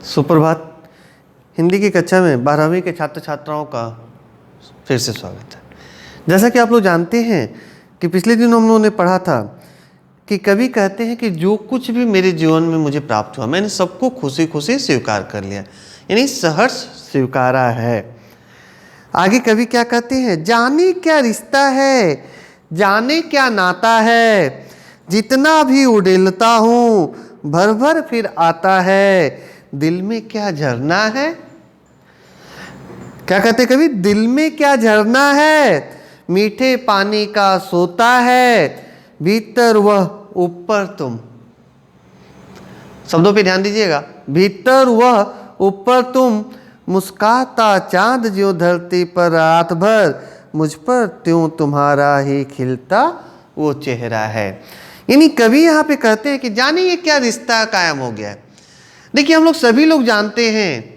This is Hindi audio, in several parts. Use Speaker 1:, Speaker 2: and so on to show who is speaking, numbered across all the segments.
Speaker 1: सुप्रभात। हिंदी की कक्षा में 12वीं के छात्र छात्राओं का फिर से स्वागत है। जैसा कि आप लोग जानते हैं कि पिछले दिन हम लोगों ने पढ़ा था कि कवि कहते हैं कि जो कुछ भी मेरे जीवन में मुझे प्राप्त हुआ मैंने सबको खुशी खुशी स्वीकार कर लिया, यानी सहर्ष स्वीकारा है। आगे कवि क्या कहते हैं, जाने क्या रिश्ता है, जाने क्या नाता है, जितना भी उड़ेलता हूँ भर भर फिर आता है, दिल में क्या झरना है। क्या कहते कवि, दिल में क्या झरना है, मीठे पानी का सोता है, भीतर वह ऊपर तुम। शब्दों पे ध्यान दीजिएगा, भीतर वह ऊपर तुम, मुस्काता चांद जो धरती पर रात भर, मुझ पर त्यों तुम्हारा ही खिलता वो चेहरा है। यानी कवि यहाँ पे कहते हैं कि जाने ये क्या रिश्ता कायम हो गया है। देखिए, हम लोग सभी लोग जानते हैं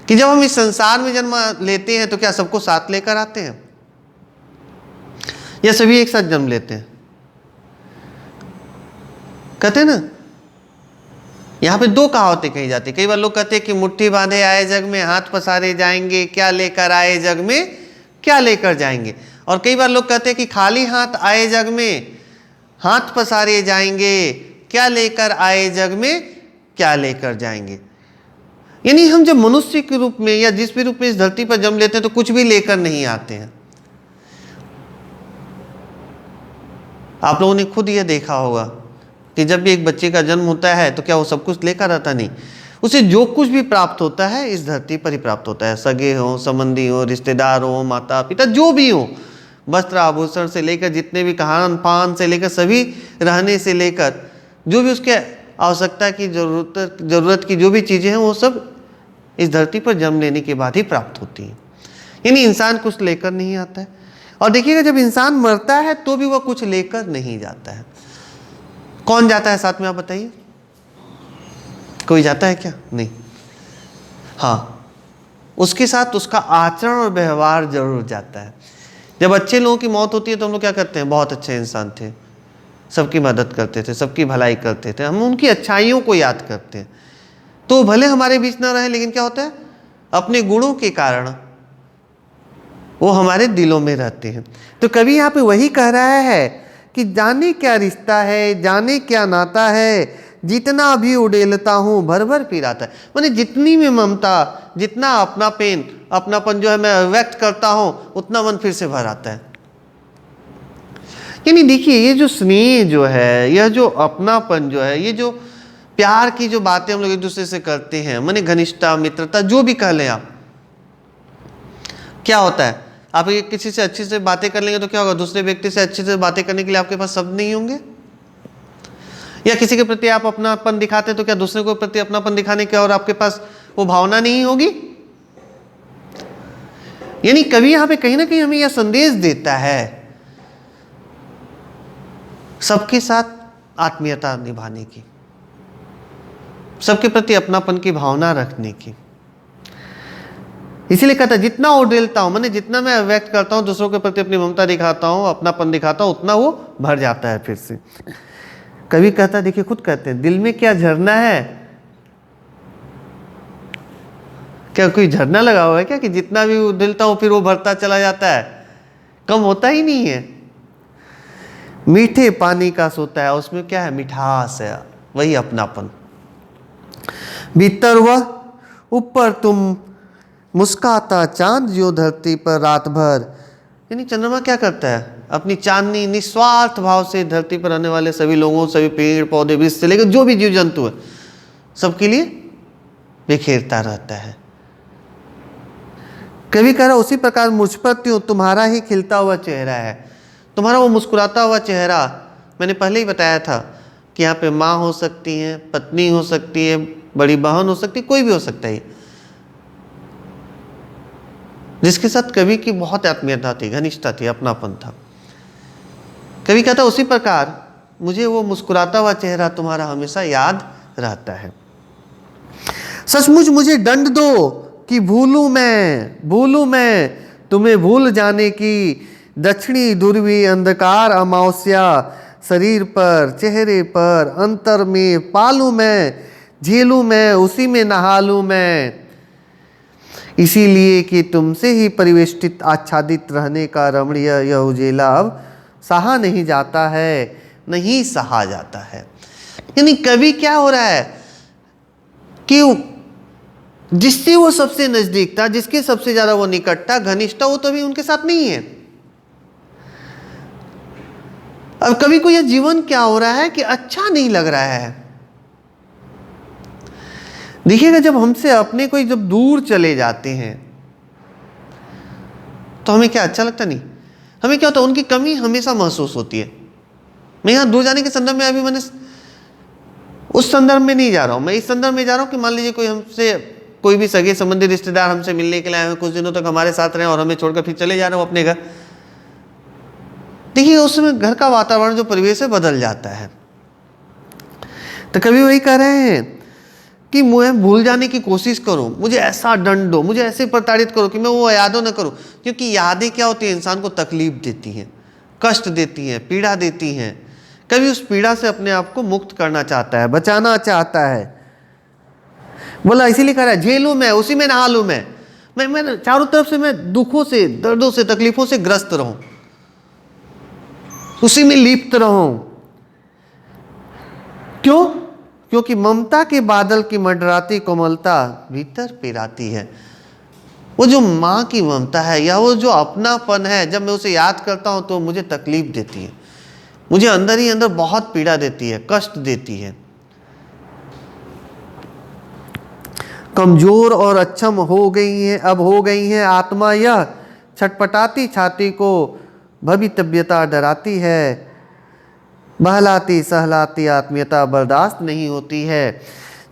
Speaker 1: कि जब हम इस संसार में जन्म लेते हैं तो क्या सबको साथ लेकर आते हैं या सभी एक साथ जन्म लेते हैं? कहते हैं ना, यहां पे दो कहावतें कही जाती। कई बार लोग कहते हैं कि मुट्ठी बांधे आए जग में, हाथ पसारे जाएंगे, क्या लेकर आए जग में क्या लेकर जाएंगे। और कई बार लोग कहते हैं कि खाली हाथ आए जग में, हाथ पसारे जाएंगे, क्या लेकर आए जग में क्या लेकर जाएंगे। यानी हम जब मनुष्य के रूप में या जिस भी रूप में इस धरती पर जन्म लेते हैं तो कुछ भी लेकर नहीं आते हैं। आप लोगों ने खुद यह देखा होगा कि जब भी एक बच्चे का जन्म होता है तो क्या वो सब कुछ लेकर आता? नहीं, उसे जो कुछ भी प्राप्त होता है इस धरती पर ही प्राप्त होता है। सगे हो, संबंधी हो, रिश्तेदार हो, माता पिता जो भी हो, वस्त्र आभूषण से लेकर जितने भी खान पान से लेकर सभी रहने से लेकर जो भी उसके आवश्यकता की जरूरत की जो भी चीज़ें हैं वो सब इस धरती पर जन्म लेने के बाद ही प्राप्त होती हैं। यानी इंसान कुछ लेकर नहीं आता है। और देखिएगा, जब इंसान मरता है तो भी वह कुछ लेकर नहीं जाता है। कौन जाता है साथ में, आप बताइए? कोई जाता है क्या? नहीं। हाँ, उसके साथ उसका आचरण और व्यवहार जरूर जाता है। जब अच्छे लोगों की मौत होती है तो हम लोग क्या करते हैं, बहुत अच्छे इंसान थे, सबकी मदद करते थे, सबकी भलाई करते थे, हम उनकी अच्छाइयों को याद करते हैं। तो भले हमारे बीच ना रहे, लेकिन क्या होता है, अपने गुणों के कारण वो हमारे दिलों में रहते हैं। तो कवि यहाँ पे वही कह रहा है कि जाने क्या रिश्ता है, जाने क्या नाता है, जितना भी उड़ेलता हूँ भर भर फिर आता है। माने जितनी भी ममता, जितना अपनापन जो है मैं व्यक्त करता हूँ, उतना मन फिर से भर आता है। यानी देखिए, ये जो स्नेह जो है, यह जो अपनापन जो है, ये जो प्यार की जो बातें हम लोग एक दूसरे से करते हैं, माने घनिष्ठता, मित्रता, जो भी कह लें आप, क्या होता है, आप किसी से अच्छी से बातें कर लेंगे तो क्या होगा, दूसरे व्यक्ति से अच्छे से बातें करने के लिए आपके पास शब्द नहीं होंगे। या किसी के प्रति आप अपनापन दिखाते हैं तो क्या दूसरे को प्रति अपनापन दिखाने के और आपके पास वो भावना नहीं होगी। यानी कवि यहां पे कहीं ना कहीं हमें यह संदेश देता है, सबके साथ आत्मीयता निभाने की, सबके प्रति अपनापन की भावना रखने की। इसीलिए कहता है जितना उड़ेलता हूं, मैंने जितना मैं व्यक्त करता हूं, दूसरों के प्रति अपनी ममता दिखाता हूं, अपनापन दिखाता हूं, उतना वो भर जाता है फिर से। कवि कहता है, देखिए खुद कहते हैं, दिल में क्या झरना है। क्या कोई झरना लगा हुआ है क्या कि जितना भी उड़ेलता हूं फिर वो भरता चला जाता है, कम होता ही नहीं है। मीठे पानी का सोता है, उसमें क्या है, मिठास है, वही अपनापन। भीतर वह ऊपर तुम, मुस्काता चांद जो धरती पर रात भर। यानी चंद्रमा क्या करता है, अपनी चांदनी निस्वार्थ भाव से धरती पर रहने वाले सभी लोगों, सभी पेड़ पौधे, वृक्ष से लेकर जो भी जीव जंतु है, सबके लिए बिखेरता रहता है। कवि कह रहा, उसी प्रकार मुझ पर त्यों तुम्हारा ही खिलता हुआ चेहरा है। तुम्हारा वो मुस्कुराता हुआ चेहरा, मैंने पहले ही बताया था कि यहाँ पे माँ हो सकती है, पत्नी हो सकती है, बड़ी बहन हो सकती है, कोई भी हो सकता है, जिसके साथ कवि की बहुत आत्मीयता थी, घनिष्ठता थी, अपनापन था। कवि कहता, उसी प्रकार मुझे वो मुस्कुराता हुआ चेहरा तुम्हारा हमेशा याद रहता है। सचमुच मुझे दंड दो कि भूलूं मैं तुम्हें भूल जाने की, दक्षिणी ध्रुवी अंधकार अमावस्या, शरीर पर, चेहरे पर, अंतर में पालूं मैं झेलूं मैं, उसी में नहा लूं मैं, इसीलिए कि तुमसे ही परिवेष्टित आच्छादित रहने का रमणीय यह उजेला अब सहा नहीं जाता है, नहीं सहा जाता है। यानी कभी क्या हो रहा है कि जिससे वो सबसे नजदीक था, जिसके सबसे ज्यादा वो निकट था, घनिष्ठ था, वो तो अभी उनके साथ नहीं है। अब कभी को यह जीवन क्या हो रहा है कि अच्छा नहीं लग रहा है। देखिएगा, जब हमसे अपने कोई जब दूर चले जाते हैं तो हमें क्या अच्छा लगता नहीं, हमें क्या होता है, उनकी कमी हमेशा महसूस होती है। मैं यहाँ दूर जाने के संदर्भ में अभी मैंने उस संदर्भ में नहीं जा रहा हूँ, मैं इस संदर्भ में जा रहा हूँ कि मान लीजिए कोई हमसे, कोई भी सगे संबंधी रिश्तेदार हमसे मिलने के लिए आए हैं, कुछ दिनों तक हमारे साथ रहे और हमें छोड़कर फिर चले जा रहे हो अपने घर। देखिए उस समय घर का वातावरण, जो परिवेश है, बदल जाता है। तो कभी वही कह रहे हैं कि मुझे भूल जाने की कोशिश करो, मुझे ऐसा दंड दो, मुझे ऐसे प्रताड़ित करो कि मैं वो यादों न करूं। क्योंकि यादें क्या होती हैं, इंसान को तकलीफ देती हैं, कष्ट देती हैं, पीड़ा देती हैं। कभी उस पीड़ा से अपने आप को मुक्त करना चाहता है, बचाना चाहता है। बोला इसीलिए कह रहा है झेलूं मैं, उसी में नहा लूं मैं चारों तरफ से मैं दुखों से, दर्दों से, तकलीफों से ग्रस्त रहूं, उसी में लिप्त रहूं। क्यों? क्योंकि ममता के बादल की मंडराती कोमलता भीतर पिराती है। वो जो माँ की ममता है या वो जो अपनापन है, जब मैं उसे याद करता हूं तो मुझे तकलीफ देती है, मुझे अंदर ही अंदर बहुत पीड़ा देती है, कष्ट देती है। कमजोर और अक्षम हो गई है, अब हो गई है आत्मा यह, छटपटाती छाती को भवितव्यता डराती है, बहलाती सहलाती आत्मीयता बर्दाश्त नहीं होती है।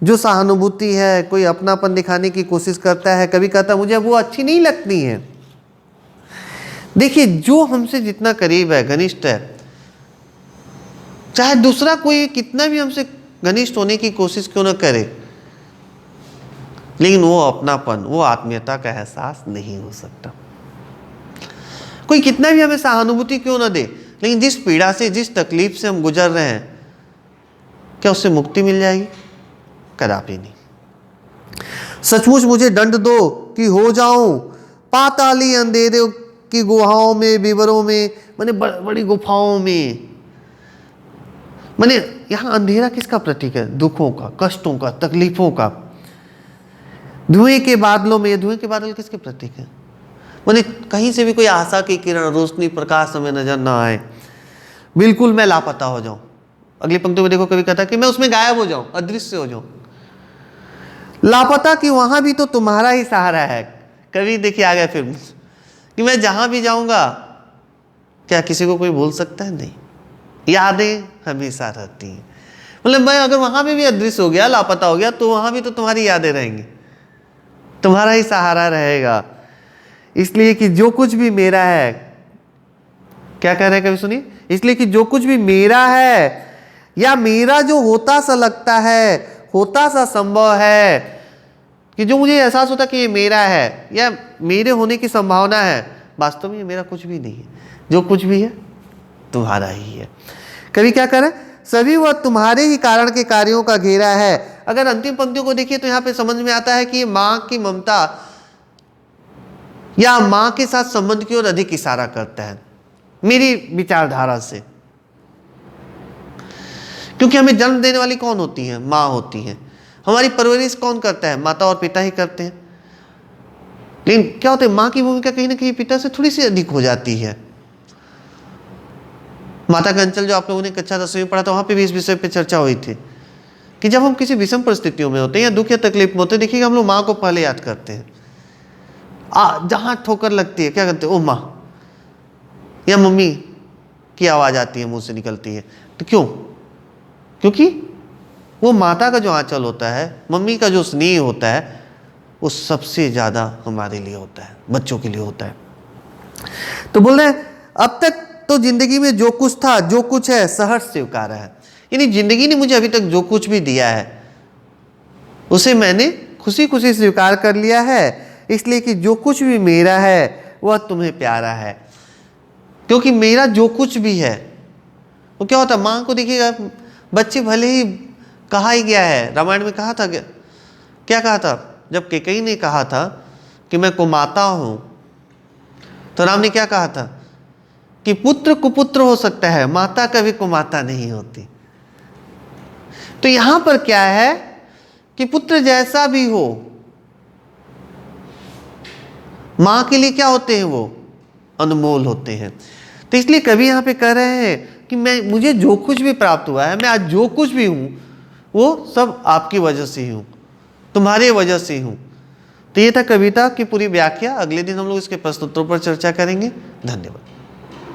Speaker 1: जो सहानुभूति है, कोई अपनापन दिखाने की कोशिश करता है, कभी कहता है मुझे वो अच्छी नहीं लगती है। देखिए जो हमसे जितना करीब है, घनिष्ठ है, चाहे दूसरा कोई कितना भी हमसे घनिष्ठ होने की कोशिश क्यों ना करे, लेकिन वो अपनापन, वो आत्मीयता का एहसास नहीं हो सकता। कोई कितना भी हमें सहानुभूति क्यों ना दे, लेकिन जिस पीड़ा से, जिस तकलीफ से हम गुजर रहे हैं, क्या उससे मुक्ति मिल जाएगी? कदापि नहीं। सचमुच मुझे दंड दो कि हो जाऊं पाताली अंधेरे की गुहाओं में, विवरों में, माने बड़ी गुफाओं में। माने यहां अंधेरा किसका प्रतीक है? दुखों का, कष्टों का, तकलीफों का। धुएं के बादलों में, ये धुएं के बादल किसके प्रतीक है? माने कहीं से भी कोई आशा की किरण, रोशनी, प्रकाश हमें नजर ना आए, बिल्कुल मैं लापता हो जाऊं। अगली पंक्ति में देखो, कभी कहता है कि मैं उसमें गायब हो जाऊं, अदृश्य हो जाऊं। लापता कि वहां भी तो तुम्हारा ही सहारा है। कभी देखिए आ गया फिर कि मैं जहां भी जाऊंगा, क्या किसी को कोई भूल सकता है? नहीं, यादें हमेशा रहती हैं। मतलब मैं अगर वहां पे भी अदृश्य हो गया, लापता हो गया, तो वहां भी तो तुम्हारी यादें रहेंगी, तुम्हारा ही सहारा रहेगा। इसलिए कि जो कुछ भी मेरा है, क्या कह रहे हैं कभी सुनिए, इसलिए कि जो कुछ भी मेरा है या मेरा जो होता सा लगता है, होता सा संभव है, कि जो मुझे एहसास होता कि ये मेरा है या मेरे होने की संभावना है, वास्तव में ये मेरा कुछ भी नहीं है। जो कुछ भी है तुम्हारा ही है। कभी क्या करें, सभी वह तुम्हारे ही कारण के कार्यों का घेरा है। अगर अंतिम पंक्तियों को देखिए तो यहां पे समझ में आता है कि ये मां की ममता या मां के साथ संबंध की ओर अधिक इशारा करता है मेरी विचारधारा से। क्योंकि हमें जन्म देने वाली कौन होती है? मां होती है। हमारी परवरिश कौन करता है? माता और पिता ही करते हैं। लेकिन क्या होता है, मां की भूमिका कहीं ना कहीं पिता से थोड़ी सी अधिक हो जाती है। माता का अंचल जो आप लोगों ने कक्षा 10वीं में पढ़ा था, वहां पे भी इस विषय पे चर्चा हुई थी कि जब हम किसी विषम परिस्थितियों में होते हैं या दुख या तकलीफ में होते हैं, देखिएगा हम लोग माँ को पहले याद करते हैं। जहां ठोकर लगती है क्या करते हैं? ओ माँ, या मम्मी की आवाज आती है, मुंह से निकलती है। तो क्यों? क्योंकि वो माता का जो आंचल होता है, मम्मी का जो स्नेह होता है, वो सबसे ज्यादा हमारे लिए होता है, बच्चों के लिए होता है। तो बोल रहे हैं अब तक तो जिंदगी में जो कुछ था, जो कुछ है, सहर्ष स्वीकारा है। यानी जिंदगी ने मुझे अभी तक जो कुछ भी दिया है, उसे मैंने खुशी खुशी स्वीकार कर लिया है। इसलिए कि जो कुछ भी मेरा है वह तुम्हें प्यारा है। क्योंकि मेरा जो कुछ भी है वो क्या होता है, माँ को देखिएगा, बच्चे भले ही कहा ही गया है। रामायण में कहा था क्या कहा था? जब कैकेयी ने कहा था कि मैं कुमाता हूं, तो राम ने क्या कहा था कि पुत्र कुपुत्र हो सकता है, माता कभी कुमाता नहीं होती। तो यहां पर क्या है कि पुत्र जैसा भी हो, मां के लिए क्या होते हैं? वो अनमोल होते हैं। तो इसलिए कवि यहां पे कह रहे हैं कि मुझे जो कुछ भी प्राप्त हुआ है, मैं आज जो कुछ भी हूं, वो सब आपकी वजह से ही हूं, तुम्हारे वजह से ही हूं। तो ये था कविता की पूरी व्याख्या। अगले दिन हम लोग इसके प्रश्नोत्तरों पर चर्चा करेंगे। धन्यवाद।